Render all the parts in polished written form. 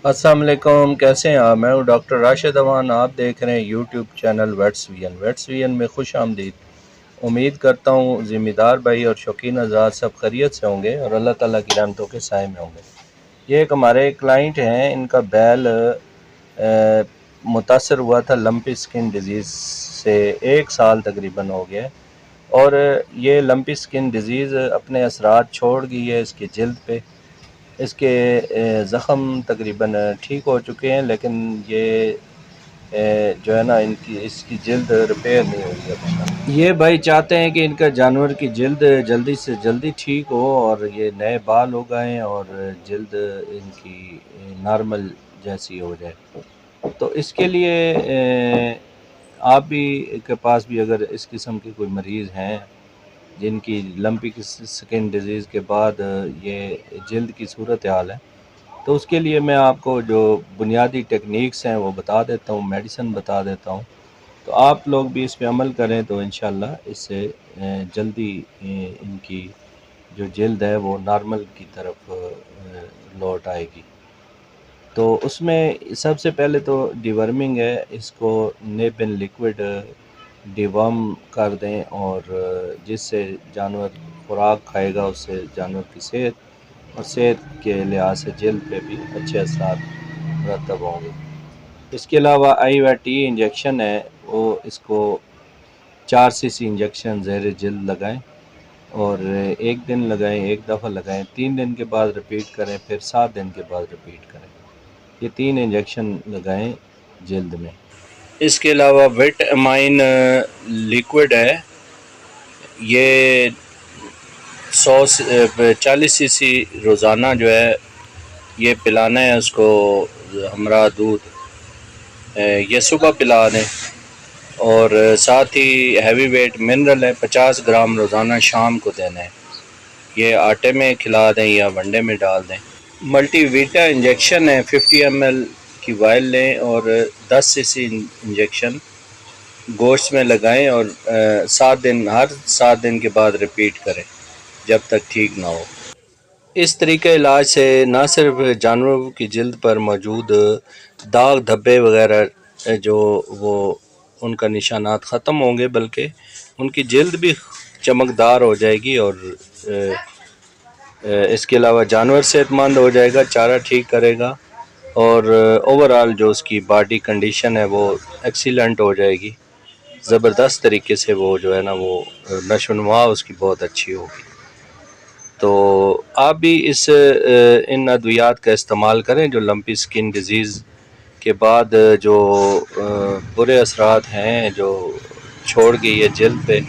السلام علیکم، کیسے ہیں آپ؟ میں ہوں ڈاکٹر راشد امان۔ آپ دیکھ رہے ہیں یوٹیوب چینل ویٹس وی این۔ ویٹس وی این میں خوش آمدید۔ امید کرتا ہوں ذمہ دار بھائی اور شوقین حضرات سب خیریت سے ہوں گے اور اللہ تعالیٰ کی رحمتوں کے سائے میں ہوں گے۔ یہ ایک ہمارے کلائنٹ ہیں، ان کا بیل متاثر ہوا تھا لمپی سکن ڈیزیز سے 1 سال تقریباً ہو گیا، اور یہ لمپی سکن ڈیزیز اپنے اثرات چھوڑ گئی ہے اس کی جلد پہ۔ اس کے زخم تقریباً ٹھیک ہو چکے ہیں، لیکن یہ جو ہے نا اس کی جلد ریپیئر نہیں ہوئی ابھی۔ یہ بھائی چاہتے ہیں کہ ان کا جانور کی جلد جلدی سے جلدی ٹھیک ہو اور یہ نئے بال ہو گئے اور جلد ان کی نارمل جیسی ہو جائے۔ تو اس کے لیے آپ بھی کے پاس بھی اگر اس قسم کے کوئی مریض ہیں جن کی لمپی سکن ڈیزیز کے بعد یہ جلد کی صورتحال ہے، تو اس کے لیے میں آپ کو جو بنیادی ٹیکنیکس ہیں وہ بتا دیتا ہوں، میڈیسن بتا دیتا ہوں، تو آپ لوگ بھی اس پہ عمل کریں تو انشاءاللہ اس سے جلدی ان کی جو جلد ہے وہ نارمل کی طرف لوٹ آئے گی۔ تو اس میں سب سے پہلے تو ڈیورمنگ ہے، اس کو نیپن لیکوڈ ڈیورم کر دیں، اور جس سے جانور خوراک کھائے گا اس سے جانور کی صحت اور صحت کے لحاظ سے جلد پہ بھی اچھے اثرات مرتب ہوں گے۔ اس کے علاوہ آئی وی ٹی انجیکشن ہے، وہ اس کو 4 cc انجیکشن زہر جلد لگائیں، اور 1 دن لگائیں، 1 دفعہ لگائیں، 3 دن کے بعد ریپیٹ کریں، پھر 7 دن کے بعد ریپیٹ کریں۔ یہ 3 انجیکشن لگائیں جلد میں۔ اس کے علاوہ ویٹ امائن لیکوڈ ہے، یہ 40 cc روزانہ جو ہے یہ پلانا ہے اس کو ہمراہ دودھ، یہ صبح پلا دیں، اور ساتھ ہی ہیوی ویٹ منرل ہے 50 گرام روزانہ شام کو دینا ہے، یہ آٹے میں کھلا دیں یا ونڈے میں ڈال دیں۔ ملٹی ویٹا انجیکشن ہے، 50 ml کی وائل لیں اور 10 cc انجیکشن گوشت میں لگائیں، اور ہر 7 دن کے بعد ریپیٹ کریں جب تک ٹھیک نہ ہو۔ اس طریقہ علاج سے نہ صرف جانوروں کی جلد پر موجود داغ دھبے وغیرہ جو وہ ان کا نشانات ختم ہوں گے، بلکہ ان کی جلد بھی چمکدار ہو جائے گی، اور اس کے علاوہ جانور صحت مند ہو جائے گا، چارہ ٹھیک کرے گا، اور اوورآل جو اس کی باڈی کنڈیشن ہے وہ ایکسیلنٹ ہو جائے گی، زبردست طریقے سے وہ جو ہے نا وہ نشو و نما اس کی بہت اچھی ہوگی۔ تو آپ بھی ان ادویات کا استعمال کریں جو لمپی سکن ڈیزیز کے بعد جو برے اثرات ہیں جو چھوڑ گئی ہے جلد پہ،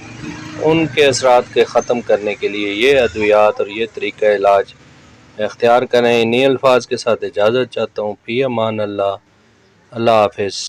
ان کے اثرات کے ختم کرنے کے لیے یہ ادویات اور یہ طریقہ علاج اختیار کریں۔ انہی الفاظ کے ساتھ اجازت چاہتا ہوں، فی امان اللہ، اللہ حافظ۔